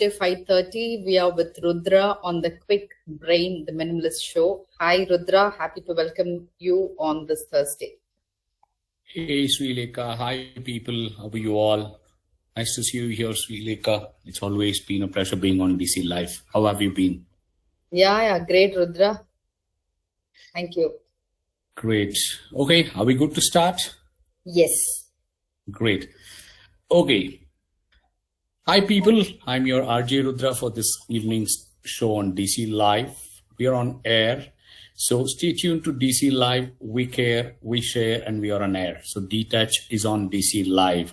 Thursday, 5:30. We are with Rudra on the Kwik Brain, the Minimalist show. Hi, Rudra. Happy to welcome you on this Thursday. Hey, Srilekha. Hi, people. How are you all? Nice to see you here, Srilekha. It's always been a pleasure being on DC Live. How have you been? Yeah, great, Rudra. Thank you. Great. Okay, are we good to start? Yes. Great. Okay. Hi, people. I'm your RJ Rudra for this evening's show on DC Live. We are on air. So stay tuned to DC Live. We care, we share, and we are on air. So Detach is on DC Live.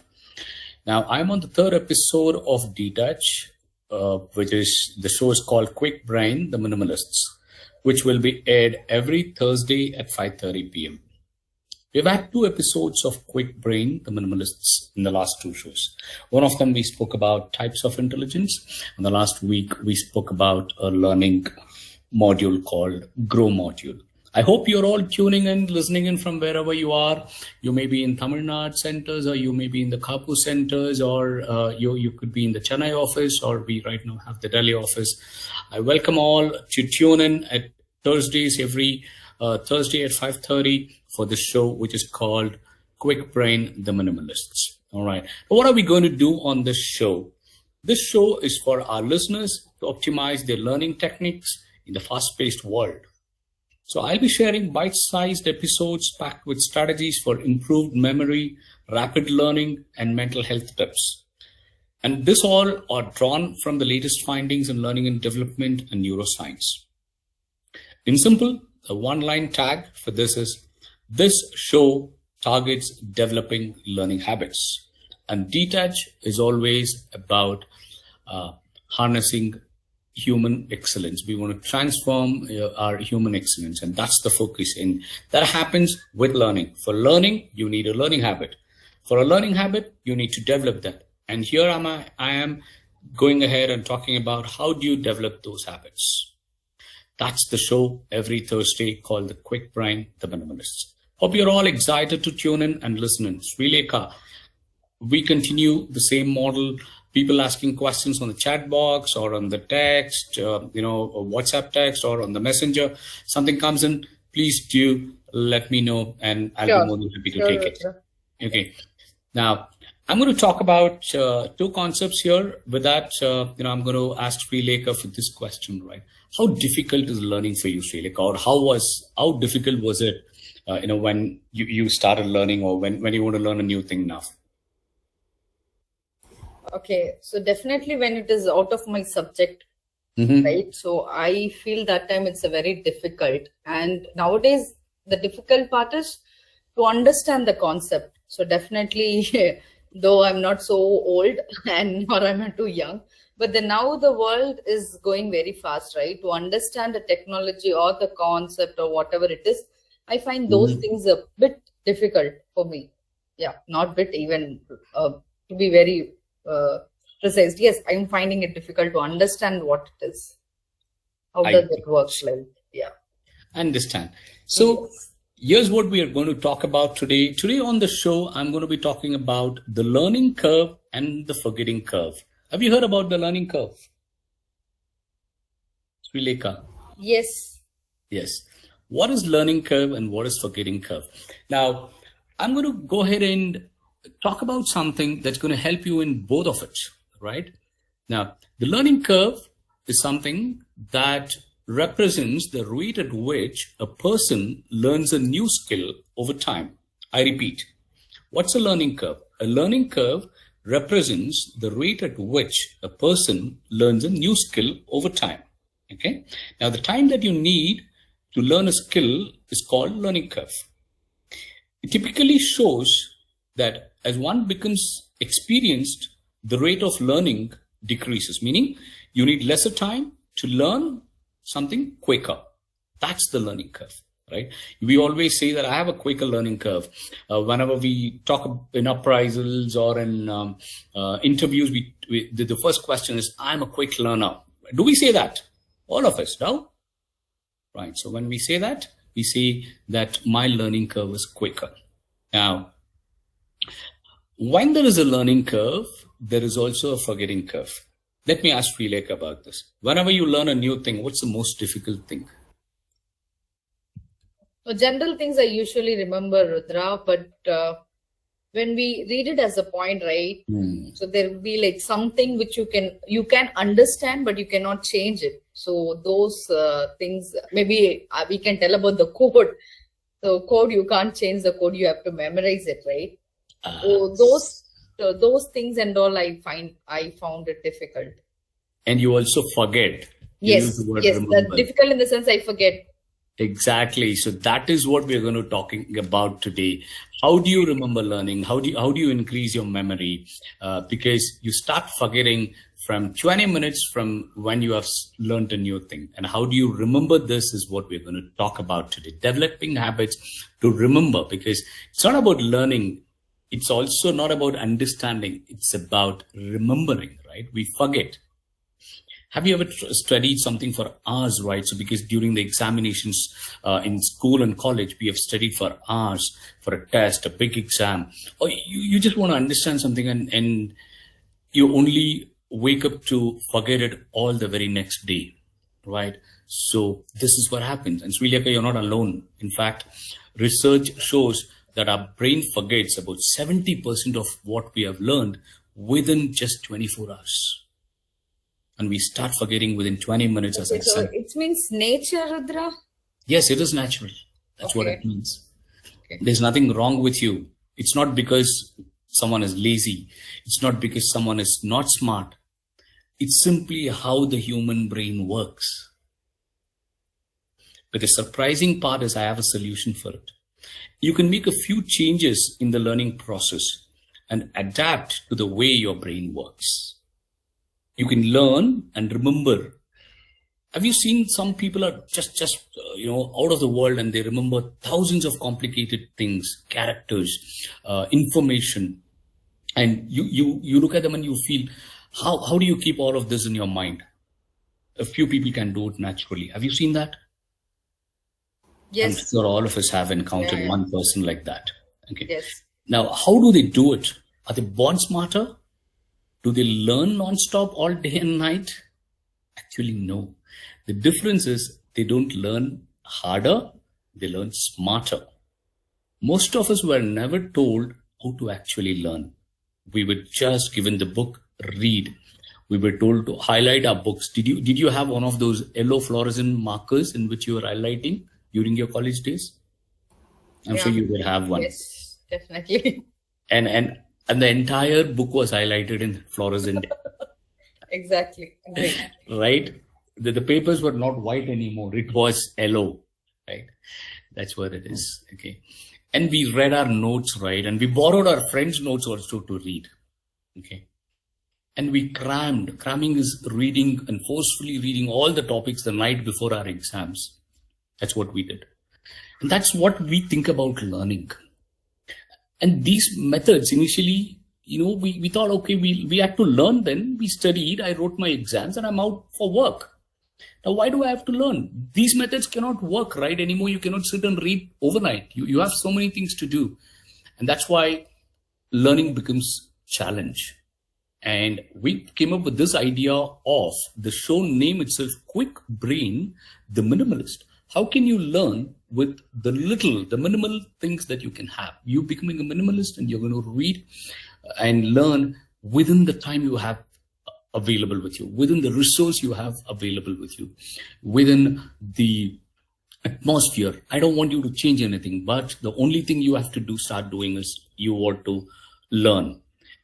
Now, I'm on the third episode of Detach, which is the show is called Kwik Brain, the Minimalists, which will be aired every Thursday at 5:30 p.m. We've had 2 episodes of Kwik Brain, the Minimalists, in the last 2 shows. One of them we spoke about types of intelligence, and the last week we spoke about a learning module called Grow module. I hope you're all tuning in, listening in from wherever you are. You may be in Tamil Nadu centers, or you may be in the Kapu centers, or you could be in the Chennai office, or we right now have the Delhi office. I welcome all to tune in at Thursdays, every Thursday at 5:30 for this show, which is called Kwik Brain, the Minimalists. All right. What are we going to do on this show? This show is for our listeners to optimize their learning techniques in the fast-paced world. So I'll be sharing bite-sized episodes packed with strategies for improved memory, rapid learning, and mental health tips. And this all are drawn from the latest findings in learning and development and neuroscience. In simple, the one-line tag for this is, this show targets developing learning habits. And Detach is always about harnessing human excellence. We want to transform our human excellence, and that's the focus. And that happens with learning. For learning, you need a learning habit. For a learning habit, you need to develop that. And here I am going ahead and talking about how do you develop those habits. That's the show every Thursday called the Kwik Brain, the Minimalists. Hope you're all excited to tune in and listen in. Srilekha, we continue the same model. People asking questions on the chat box or on the text, or WhatsApp text or on the messenger. Something comes in, please do let me know, and I'll be more than happy to take it. Okay. Now, I'm going to talk about 2 concepts here. With that, I'm going to ask Srilekha for this question, right? How difficult is learning for you, Srilekha? Or how difficult was it, when you started learning, or when you want to learn a new thing now? Okay, so definitely when it is out of my subject, right? So I feel that time it's a very difficult. And nowadays, the difficult part is to understand the concept. So definitely, though I'm not so old and or I'm too young, but then now the world is going very fast, right? To understand the technology or the concept or whatever it is, I find those things a bit difficult for me. Yeah, not bit, even to be very precise. Yes, I'm finding it difficult to understand what it is. How does it work? Like, yeah. Understand. So here's what we are going to talk about today. Today on the show, I'm going to be talking about the learning curve and the forgetting curve. Have you heard about the learning curve? Srilekha? Yes. Yes. What is learning curve and what is forgetting curve? Now, I'm going to go ahead and talk about something that's going to help you in both of it, right? Now, the learning curve is something that represents the rate at which a person learns a new skill over time. I repeat, what's a learning curve? A learning curve represents the rate at which a person learns a new skill over time. Okay. Now, the time that you need to learn a skill is called learning curve. It typically shows that as one becomes experienced, the rate of learning decreases, meaning you need lesser time to learn something quicker. That's the learning curve, right? We always say that I have a quicker learning curve. Whenever we talk in appraisals or in interviews, the first question is, I'm a quick learner. Do we say that? All of us, no? Right. So when we say that my learning curve is quicker. Now, when there is a learning curve, there is also a forgetting curve. Let me ask Srilekha about this. Whenever you learn a new thing, what's the most difficult thing? So general things I usually remember, Rudra, but when we read it as a point, right? So there will be like something which you can understand, but you cannot change it. So those things, maybe we can tell about the code. So code, you can't change the code, you have to memorize it, right? So those things and all, I found it difficult. And you also forget. You use Yes, the word yes, remember. that's difficult in the sense I forget. Exactly. So that is what we're going to talking about today. How do you remember learning? How do you increase your memory? Because you start forgetting from 20 minutes from when you have learned a new thing. And how do you remember this is what we're going to talk about today. Developing habits to remember, because it's not about learning. It's also not about understanding. It's about remembering, right? We forget. Have you ever studied something for hours, right? So because during the examinations in school and college, we have studied for hours for a test, a big exam, or you just want to understand something and you only wake up to forget it all the very next day, right? So this is what happens. And Srilekha, you're not alone. In fact, research shows that our brain forgets about 70% of what we have learned within just 24 hours. And we start forgetting within 20 minutes, as I said. It means nature, Rudra? Yes, it is natural. That's what it means. Okay. There's nothing wrong with you. It's not because someone is lazy. It's not because someone is not smart. It's simply how the human brain works. But the surprising part is I have a solution for it. You can make a few changes in the learning process and adapt to the way your brain works. You can learn and remember. Have you seen some people are just out of the world and they remember thousands of complicated things, characters, information, and you look at them and you feel, how do you keep all of this in your mind? A few people can do it naturally. Have you seen that? Yes. I'm sure all of us have encountered one person like that. Okay. Yes. Now, how do they do it? Are they born smarter? Do they learn non-stop all day and night? Actually, no. The difference is they don't learn harder, they learn smarter. Most of us were never told how to actually learn. We were just given the book, read. We were told to highlight our books. Did you have one of those yellow fluorescent markers in which you were highlighting during your college days? I'm sure you would have one. Yes, definitely. And the entire book was highlighted in fluorescent. Exactly. Great. Right? The papers were not white anymore. It was yellow. Right? That's what it is. Okay. And we read our notes, right? And we borrowed our friends' notes also to read. Okay. And we crammed. Cramming is reading and forcefully reading all the topics the night before our exams. That's what we did. And that's what we think about learning. And these methods initially, we thought, okay, we had to learn then. We studied, I wrote my exams and I'm out for work. Now, why do I have to learn? These methods cannot work, right? Anymore, you cannot sit and read overnight. You have so many things to do. And that's why learning becomes challenge. And we came up with this idea of the show name itself, Kwik Brain, the Minimalist. How can you learn with the minimal things that you can have? You becoming a minimalist and you're going to read and learn within the time you have available with you, within the resource you have available with you, within the atmosphere. I don't want you to change anything, but the only thing you have to start doing is you want to learn.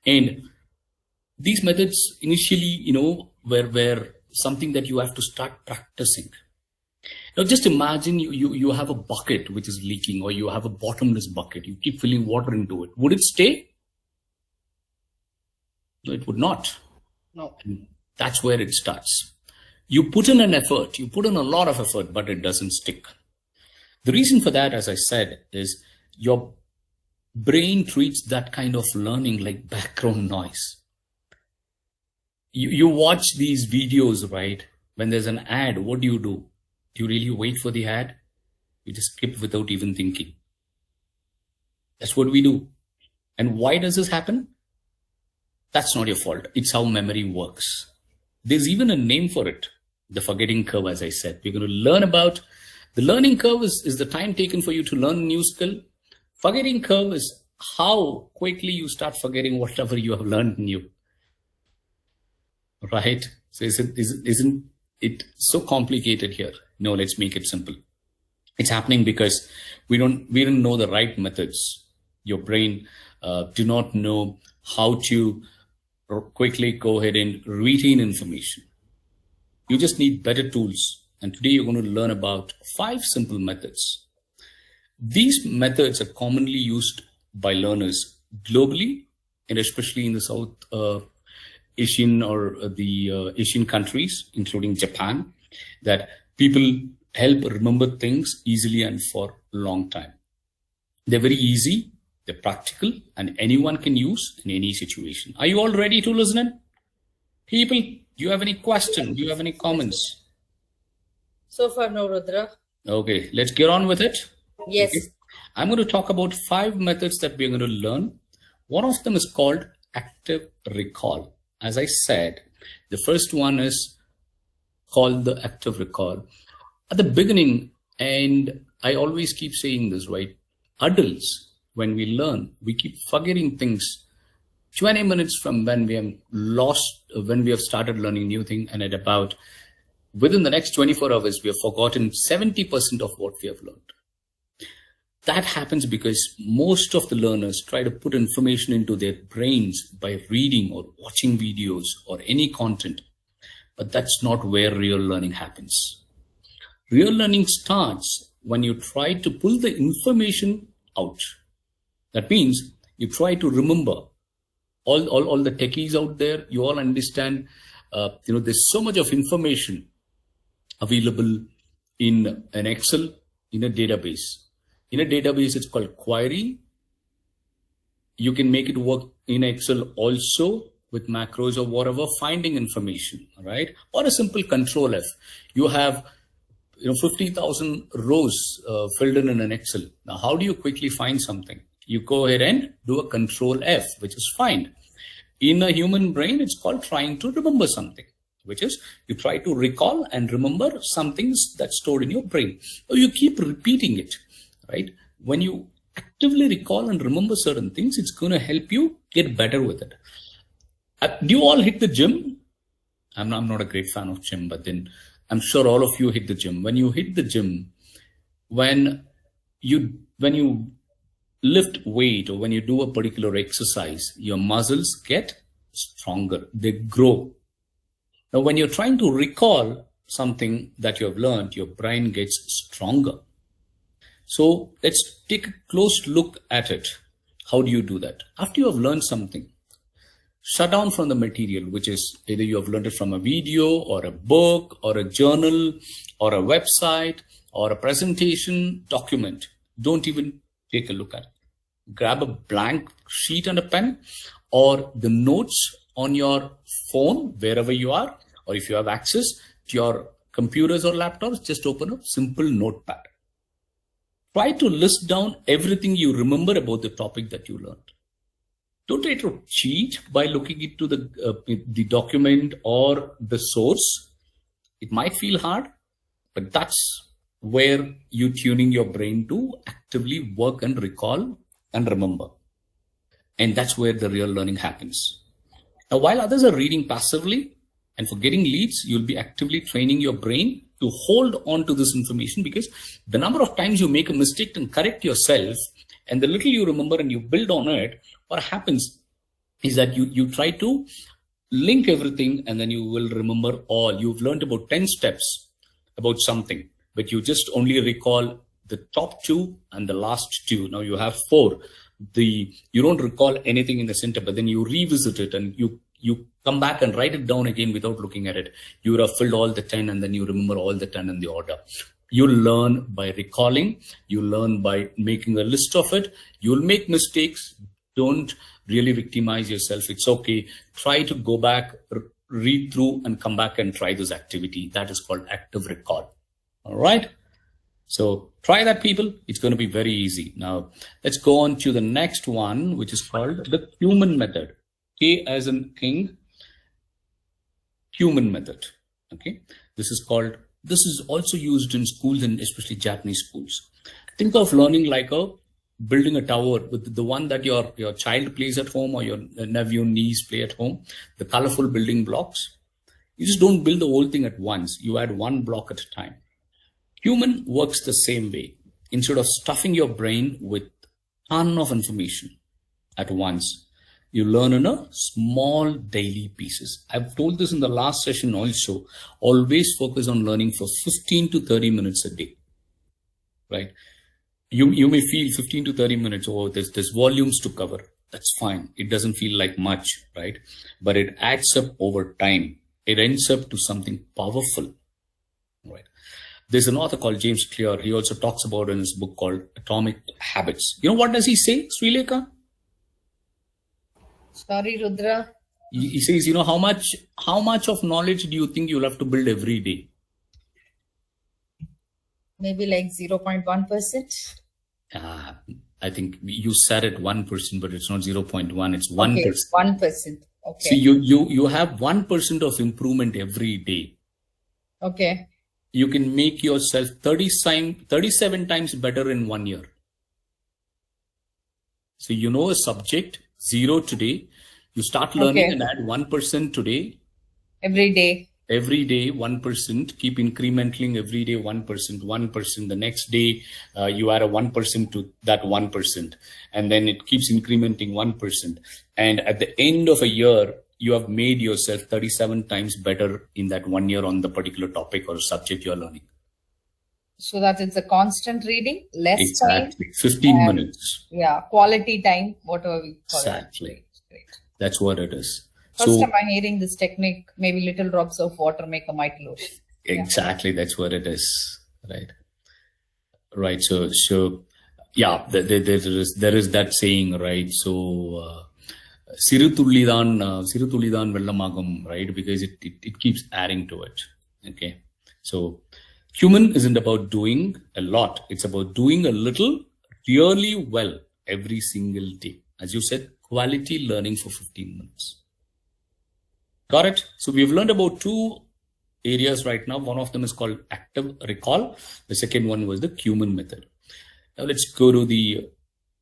And these methods initially, were something that you have to start practicing. Now, just imagine you have a bucket which is leaking, or you have a bottomless bucket. You keep filling water into it. Would it stay? No, it would not. No. And that's where it starts. You put in an effort. You put in a lot of effort, but it doesn't stick. The reason for that, as I said, is your brain treats that kind of learning like background noise. You watch these videos, right? When there's an ad, what do? Do you really wait for the ad? You just skip without even thinking. That's what we do. And why does this happen? That's not your fault. It's how memory works. There's even a name for it, the forgetting curve, as I said. We're going to learn about the learning curve is the time taken for you to learn a new skill. Forgetting curve is how quickly you start forgetting whatever you have learned new. Right? So isn't it so complicated here? No, let's make it simple. It's happening because we don't know the right methods. Your brain do not know how to quickly go ahead and retain information. You just need better tools. And today you're going to learn about 5 simple methods. These methods are commonly used by learners globally, and especially in the South Asian or the Asian countries, including Japan, that people help remember things easily and for a long time. They're very easy, they're practical, and anyone can use in any situation. Are you all ready to listen? People, do you have any questions? Do you have any comments? So far, no, Rudra. Okay, let's get on with it. Yes. Okay. I'm going to talk about 5 methods that we're going to learn. One of them is called active recall. As I said, the first one is called the active recall. At the beginning, and I always keep saying this, right? Adults, when we learn, we keep forgetting things 20 minutes from when we have started learning new thing, and at about within the next 24 hours, we have forgotten 70% of what we have learned. That happens because most of the learners try to put information into their brains by reading or watching videos or any content. But that's not where real learning happens. Real learning starts when you try to pull the information out. That means you try to remember all the techies out there. You all understand, there's so much of information available in an Excel, in a database. In a database, it's called query. You can make it work in Excel also with macros or whatever, finding information, right? Or a simple control F. You have 50,000 rows filled in an Excel. Now, how do you quickly find something? You go ahead and do a control F, which is find. In a human brain, it's called trying to remember something, which is you try to recall and remember some things that's stored in your brain. So you keep repeating it, right? When you actively recall and remember certain things, it's going to help you get better with it. Do you all hit the gym? I'm not a great fan of gym, but then I'm sure all of you hit the gym. When you hit the gym, when you lift weight or when you do a particular exercise, your muscles get stronger, they grow. Now, when you're trying to recall something that you have learned, your brain gets stronger. So let's take a close look at it. How do you do that? After you have learned something, shut down from the material, which is either you have learned it from a video or a book or a journal or a website or a presentation document. Don't even take a look at it. Grab a blank sheet and a pen or the notes on your phone, wherever you are, or if you have access to your computers or laptops, just open a simple notepad. Try to list down everything you remember about the topic that you learned. Don't try to cheat by looking into the document or the source. It might feel hard, but that's where you're tuning your brain to actively work and recall and remember. And that's where the real learning happens. Now, while others are reading passively and for getting leads, you'll be actively training your brain to hold on to this information, because the number of times you make a mistake and correct yourself and the little you remember and you build on it, what happens is that you try to link everything and then you will remember all. You've learned about 10 steps about something, but you just only recall the top 2 and the last 2. Now you have 4. You don't recall anything in the center, but then you revisit it and you come back and write it down again without looking at it. You would have filled all the 10 and then you remember all the 10 in the order. You learn by recalling. You learn by making a list of it. You'll make mistakes. Don't really victimize yourself. It's okay. Try to go back, read through and come back and try this activity. That is called active recall. All right. So try that, people. It's going to be very easy. Now let's go on to the next one, which is called the human method. K as in king, human method. Okay, this is also used in schools, and especially Japanese schools. Think of learning like building a tower with the one that your child plays at home, or your nephew, niece play at home, the colorful building blocks. You just don't build the whole thing at once. You add one block at a time. Human works the same way. Instead of stuffing your brain with ton of information at once, you learn in a small daily pieces. I've told this in the last session also. Always focus on learning for 15 to 30 minutes a day, right? You may feel 15 to 30 minutes, oh, there's volumes to cover. That's fine. It doesn't feel like much, right? But it adds up over time. It ends up to something powerful, right? There's an author called James Clear. He also talks about in his book called Atomic Habits. You know what does he say, Srilekha? Sorry, Rudra. He says, how much of knowledge do you think you'll have to build every day? Maybe like 0.1%. I think you said it 1%, but it's not 0.1. It's 1%. Okay, 1%. Okay. See, you have 1% of improvement every day. Okay. You can make yourself 37 times better in 1 year. So you know a subject, 0 today. You start learning and add 1% today. Every day. Every day, 1%. Keep incrementing every day, 1%, 1%. The next day, you add a 1% to that 1%. And then it keeps incrementing 1%. And at the end of a year, you have made yourself 37 times better in that 1 year on the particular topic or subject you're learning. So that it's a constant reading, less time. 15 minutes. Yeah, quality time, whatever we call it. Exactly. Great. That's what it is. First time I'm hearing this technique, maybe little drops of water make a mighty ocean. Exactly. Yeah. That's what it is. Right. Right. So yeah, there is that saying, right? So, Sirutullidan Vellamagam, right? Because it keeps adding to it. Okay. So human isn't about doing a lot. It's about doing a little really well every single day. As you said, quality learning for 15 minutes. Got it? So we've learned about 2 areas right now. One of them is called active recall. The second one was the human method. Now let's go to the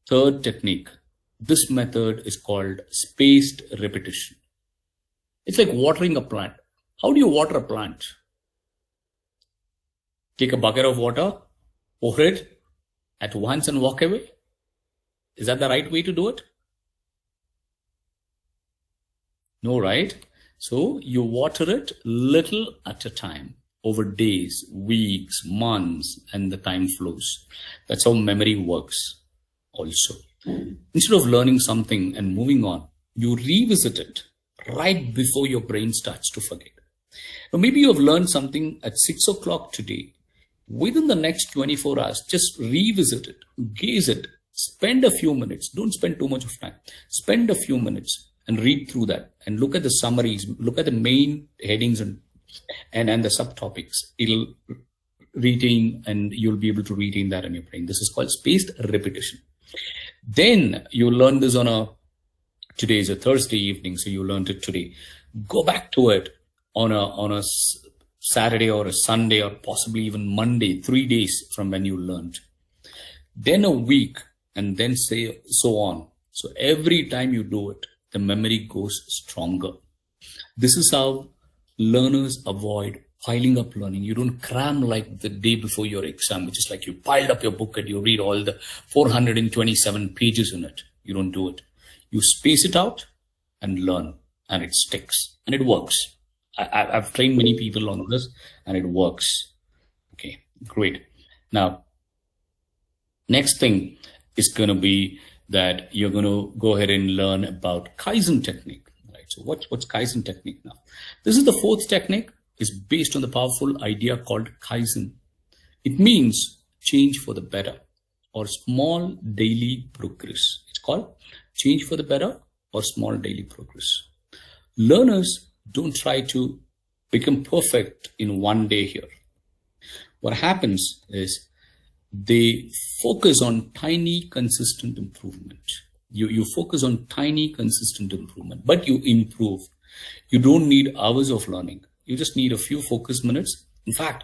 third technique. This method is called spaced repetition. It's like watering a plant. How do you water a plant? Take a bucket of water, pour it at once and walk away. Is that the right way to do it? No, right? So you water it little at a time over days, weeks, months, and the time flows. That's how memory works also. Instead of learning something and moving on, you revisit it right before your brain starts to forget. Now, maybe you have learned something at 6 o'clock today. Within the next 24 hours, just revisit it, gaze it, spend a few minutes. Don't spend too much of time. Spend a few minutes and read through that and look at the summaries, look at the main headings and the subtopics. It'll retain, and you'll be able to retain that in your brain. This is called spaced repetition. Then you learn this today is a Thursday evening, so you learned it today. Go back to it on a Saturday or a Sunday or possibly even Monday, 3 days from when you learned. Then a week, and then say so on. So every time you do it, the memory goes stronger. This is how learners avoid piling up learning. You don't cram like the day before your exam, which is like you piled up your book and you read all the 427 pages in it. You don't do it. You space it out and learn, and it sticks and it works. I've trained many people on this and it works. Okay, great. Now, next thing is going to be that you're going to go ahead and learn about Kaizen technique. Right? So what's Kaizen technique now? This is the fourth technique. It's based on the powerful idea called Kaizen. It means change for the better or small daily progress. It's called change for the better or small daily progress. Learners don't try to become perfect in 1 day here. What happens is they focus on tiny, consistent improvement. You focus on tiny, consistent improvement, but you improve. You don't need hours of learning. You just need a few focus minutes. In fact,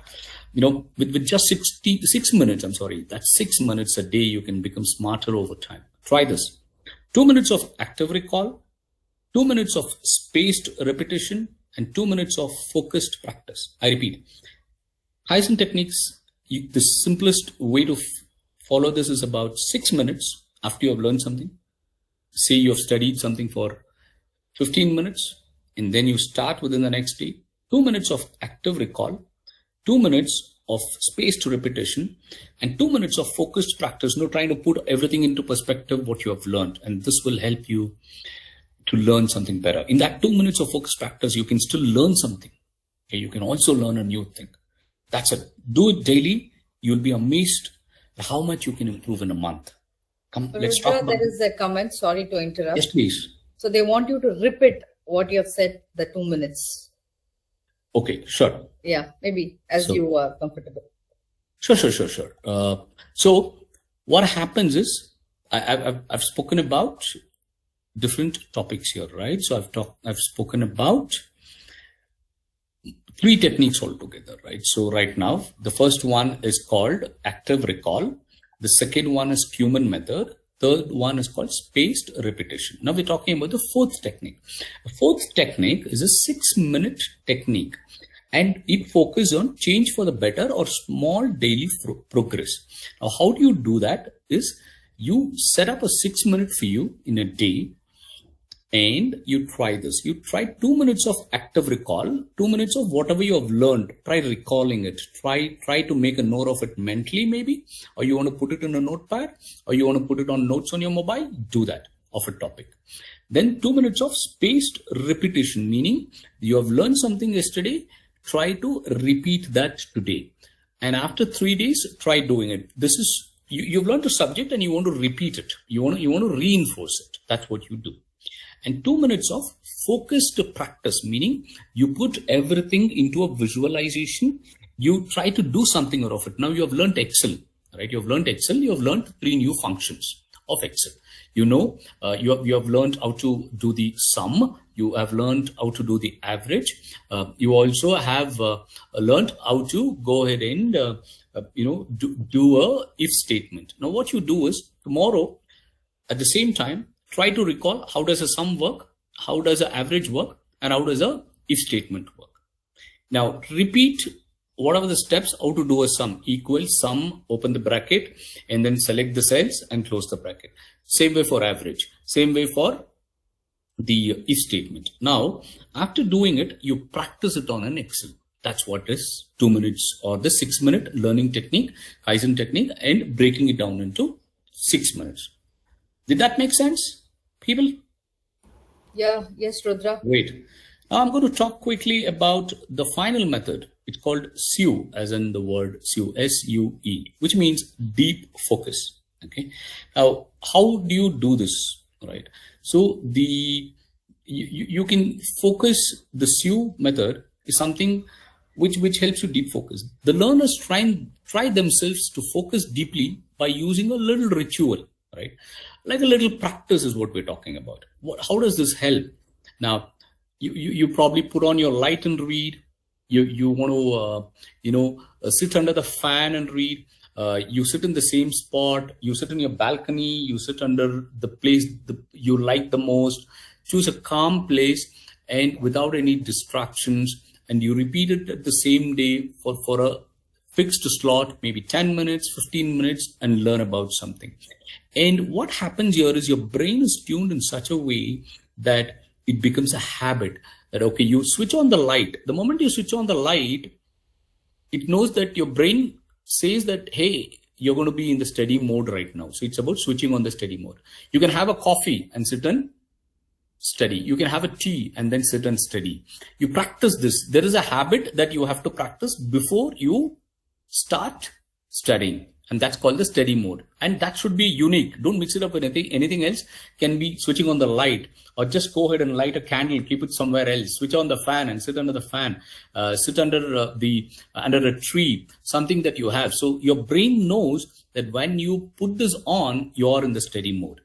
with just 66 minutes, that's 6 minutes a day, you can become smarter over time. Try this. 2 minutes of active recall, 2 minutes of spaced repetition, and 2 minutes of focused practice. I repeat, Kaizen techniques, the simplest way to follow this is about 6 minutes after you have learned something. Say you have studied something for 15 minutes, and then you start within the next day. 2 minutes of active recall, 2 minutes of spaced repetition, and 2 minutes of focused practice. Trying to put everything into perspective, what you have learned, and this will help you to learn something better. In that 2 minutes of focused practice, you can still learn something. Okay, you can also learn a new thing. That's it. Do it daily. You'll be amazed at how much you can improve in a month. Come, let's talk about. There is a comment. Sorry to interrupt. Yes, please. So they want you to repeat what you have said, the 2 minutes. Okay, sure. Yeah, maybe as you are comfortable. Sure. So what happens is I've spoken about different topics here, right? So I've spoken about 3 techniques altogether, right? So right now, the first one is called active recall. The second one is Kuhlman method. Third one is called spaced repetition. Now we're talking about the fourth technique. The fourth technique is a 6-minute technique, and it focuses on change for the better or small daily progress. Now, how do you do that? Is you set up a 6-minute for you in a day, and you try this. You try 2 minutes of active recall, 2 minutes of whatever you have learned. Try recalling it. Try to make a note of it mentally, maybe, or you want to put it in a notepad, or you want to put it on notes on your mobile. Do that of a topic. Then 2 minutes of spaced repetition, meaning you have learned something yesterday. Try to repeat that today. And after 3 days, try doing it. This is, you've learned a subject and you want to repeat it. You want to reinforce it. That's what you do. And 2 minutes of focused practice, meaning you put everything into a visualization. You try to do something out of it. Now you have learned Excel, right? You have learned Excel. You have learned 3 new functions of Excel. You have learned how to do the sum. You have learned how to do the average. You also have learned how to go ahead and do a if statement. Now what you do is tomorrow at the same time, try to recall how does a sum work, how does an average work, and how does a if statement work. Now repeat whatever the steps, how to do a sum. Equal, sum, open the bracket, and then select the cells and close the bracket. Same way for average. Same way for the if statement. Now, after doing it, you practice it on an Excel. That's what is 2 minutes or the 6-minute learning technique, Kaizen technique, and breaking it down into 6 minutes. Did that make sense, people? Yeah, yes, Rudra. Great. Now I'm going to talk quickly about the final method. It's called SUE, as in the word SUE, S-U-E, which means deep focus. Okay. Now, how do you do this? Right. So you can focus. The SUE method is something which helps you deep focus. The learners try themselves to focus deeply by using a little ritual, right? Like a little practice is what we're talking about. How does this help? Now, you probably put on your light and read. You want to sit under the fan and read. You sit in the same spot. You sit in your balcony. You sit under the place you like the most. Choose a calm place and without any distractions. And you repeat it at the same day for a fixed slot, maybe 10 minutes, 15 minutes, and learn about something. And what happens here is your brain is tuned in such a way that it becomes a habit that, okay, you switch on the light. The moment you switch on the light, it knows that your brain says that, hey, you're going to be in the steady mode right now. So it's about switching on the steady mode. You can have a coffee and sit and study. You can have a tea and then sit and study. You practice this. There is a habit that you have to practice before you start studying. And that's called the steady mode. And that should be unique. Don't mix it up with anything else. Can be switching on the light, or just go ahead and light a candle, keep it somewhere else. Switch on the fan and sit under the fan. Sit under under a tree, something that you have. So your brain knows that when you put this on, you're in the steady mode.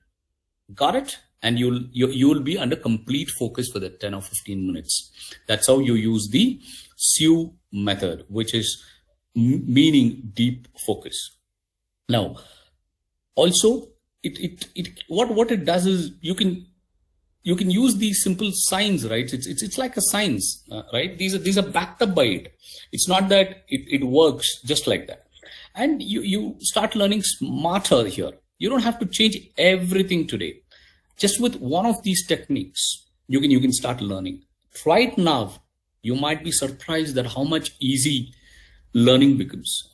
Got it? and you'll be under complete focus for the 10 or 15 minutes. That's how you use the SEW method, which is meaning deep focus. Now, also, what it does is you can use these simple signs, right? It's like a science, right? These are backed up by it. It's not that it works just like that. And you start learning smarter here. You don't have to change everything today. Just with one of these techniques, you can start learning. Right now, you might be surprised at how much easier learning becomes.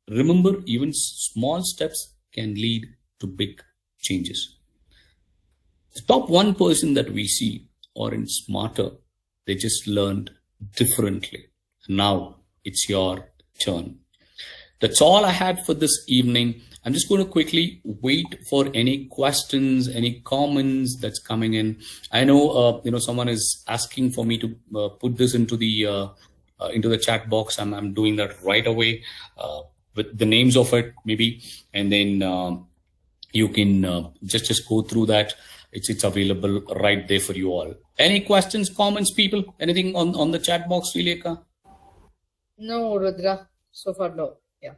Remember, even small steps can lead to big changes. The top 1% that we see are in smarter. They just learned differently. Now it's your turn. That's all I had for this evening. I'm just going to quickly wait for any questions, any comments that's coming in. I know, someone is asking for me to put this into the chat box. I'm doing that right away with the names of it, maybe, and then you can just go through that. It's available right there for you all. Any questions, comments, people? Anything on the chat box, Srilekha? No, Rudra. So far, no. Yeah.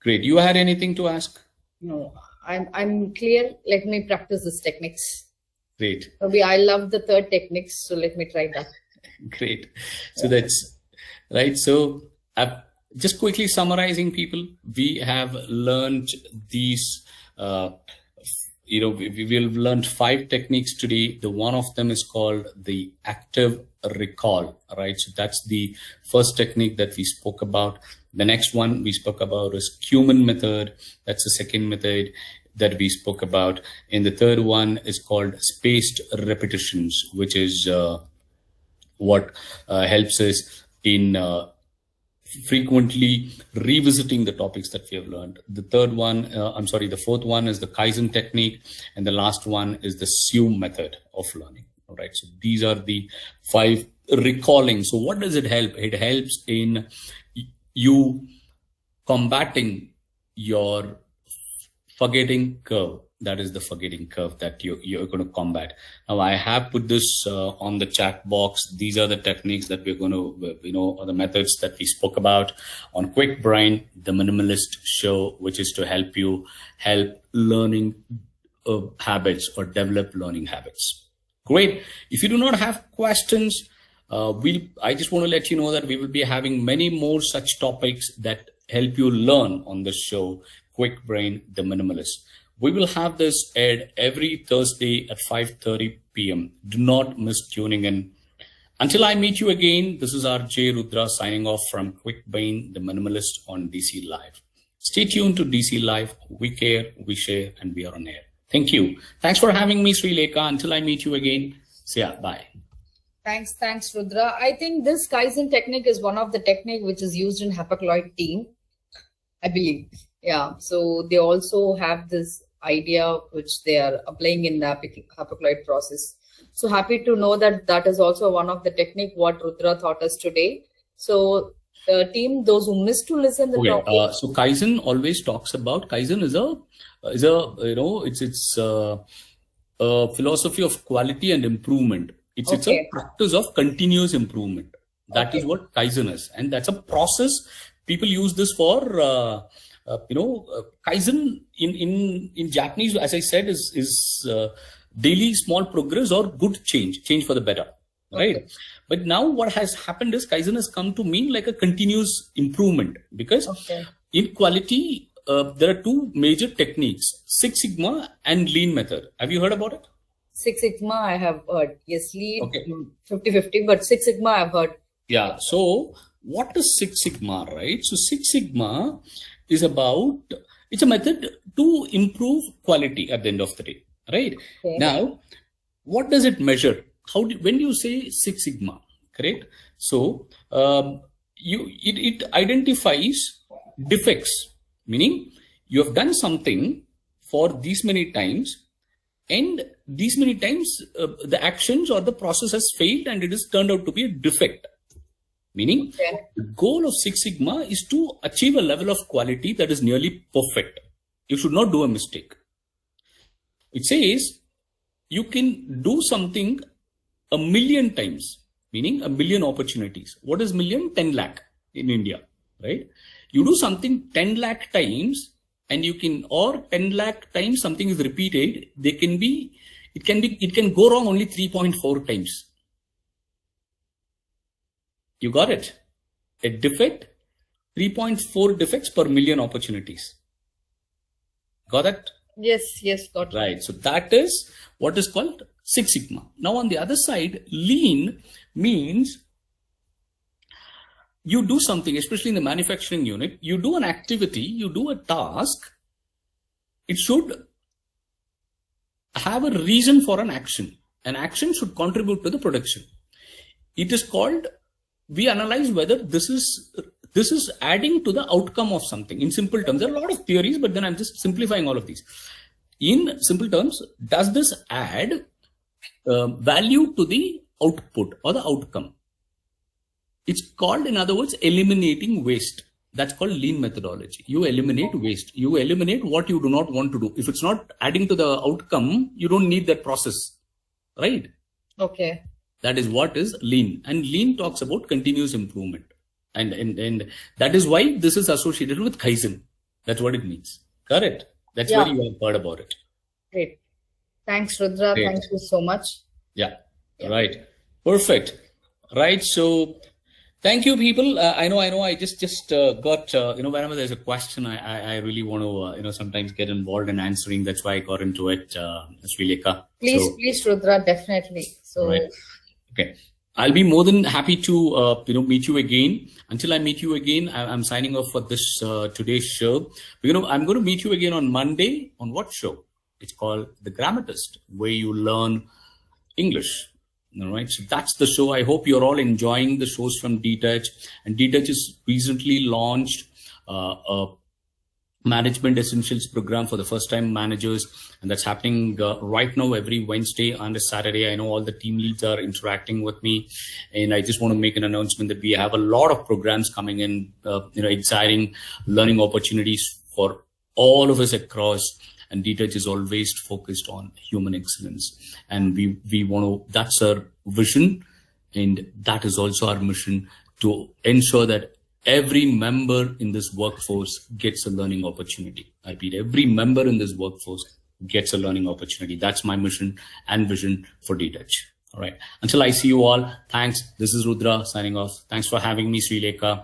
Great. You had anything to ask? No, I'm clear. Let me practice these techniques. Great. Maybe I love the third techniques, so let me try that. Great. So that's right. So just quickly summarizing, people, we have learned these. We've learned 5 techniques today. The one of them is called the active recall, right? So that's the first technique that we spoke about. The next one we spoke about is Cumin method. That's the second method that we spoke about. And the third one is called spaced repetitions, which is what helps us in frequently revisiting the topics that we have learned. The fourth one is the Kaizen technique, and the last one is the SEW method of learning. All right. So these are the 5 recalling. So what does it help? It helps in you combating your forgetting curve. That is the forgetting curve that you're going to combat. Now, I have put this on the chat box. These are the techniques that we're going to, or the methods that we spoke about on Kwik Brain, the Minimalist show, which is to help learning habits or develop learning habits. Great. If you do not have questions, I just want to let you know that we will be having many more such topics that help you learn on this show, Kwik Brain, the Minimalist. We will have this aired every Thursday at 5:30 p.m. Do not miss tuning in. Until I meet you again, this is RJ Rudra signing off from Kwik Brain, the Minimalist on DC Live. Stay tuned to DC Live. We care, we share, and we are on air. Thank you. Thanks for having me, Srilekha. Until I meet you again, see ya. Bye. Thanks, Rudra. I think this Kaizen technique is one of the technique which is used in Hapag-Lloyd team, I believe. Yeah, so they also have this idea which they are applying in the Hapag-Lloyd process. So happy to know that is also one of the technique what Rudra taught us today. So the team, those who missed to listen the topic. So Kaizen always talks about Kaizen is a philosophy of quality and improvement. It's a practice of continuous improvement. That is what Kaizen is, and that's a process. People use this for. Kaizen in Japanese, as I said, is daily small progress or good change for the better, right? Okay. But now what has happened is Kaizen has come to mean like a continuous improvement, because in quality, there are 2 major techniques, Six Sigma and Lean method. Have you heard about it? Six Sigma I have heard. Yes, Lean 50-50, but Six Sigma I've heard. Yeah. So what is Six Sigma, right? So Six Sigma is it's a method to improve quality at the end of the day, right? Okay. Now, what does it measure? When you say Six Sigma, correct? So it identifies defects, meaning you have done something for these many times, and these many times the actions or the process has failed and it has turned out to be a defect. Meaning, the goal of Six Sigma is to achieve a level of quality that is nearly perfect. You should not do a mistake. It says you can do something 1,000,000 times, meaning 1,000,000 opportunities. What is million? 10 lakh in India, right? You do something 10 lakh times and you can, or 10 lakh times something is repeated, it can go wrong only 3.4 times. You got it? A defect, 3.4 defects per million opportunities. Got that? Yes, got it. Right. So that is what is called Six Sigma. Now on the other side, lean means you do something, especially in the manufacturing unit, you do an activity, you do a task, it should have a reason for an action. An action should contribute to the production. It is called, we analyze whether this is adding to the outcome of something. In simple terms, there are a lot of theories, but then I'm just simplifying all of these. In simple terms, does this add value to the output or the outcome? It's called, in other words, eliminating waste. That's called lean methodology. You eliminate waste. You eliminate what you do not want to do. If it's not adding to the outcome, you don't need that process, right? Okay. That is what is lean. And lean talks about continuous improvement. And that is why this is associated with Kaizen. That's what it means. Correct? That's where you have heard about it. Great. Thanks, Rudra. Great. Thank you so much. Yeah. Right. Perfect. Right. So thank you, people. I know. I just got, whenever there's a question, I really want to, sometimes get involved in answering. That's why I got into it, Srilekha. Please, Rudra, definitely. So, right. Okay. I'll be more than happy to, meet you again. Until I meet you again, I'm signing off for this, today's show. I'm going to meet you again on Monday. On what show? It's called The Grammatist, where you learn English. All right. So that's the show. I hope you're all enjoying the shows from DTouch. And DTouch has recently launched a Management Essentials program for the first-time managers. And that's happening right now every Wednesday and a Saturday. I know all the team leads are interacting with me. And I just want to make an announcement that we have a lot of programs coming in, exciting learning opportunities for all of us across. And DTouch is always focused on human excellence. And we want to, that's our vision. And that is also our mission, to ensure that every member in this workforce gets a learning opportunity. I repeat, every member in this workforce gets a learning opportunity. That's my mission and vision for DTouch. All right. Until I see you all, thanks. This is Rudra signing off. Thanks for having me, Srilekha.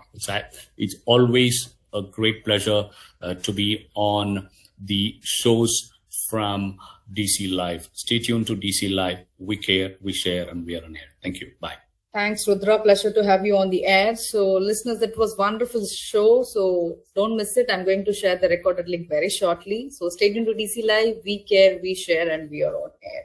It's always a great pleasure to be on the shows from DC Live. Stay tuned to DC Live. We care, we share, and we are on air. Thank you. Bye. Thanks, Rudra. Pleasure to have you on the air. So, listeners, that was a wonderful show. So, don't miss it. I'm going to share the recorded link very shortly. So, stay tuned to DC Live. We care, we share, and we are on air.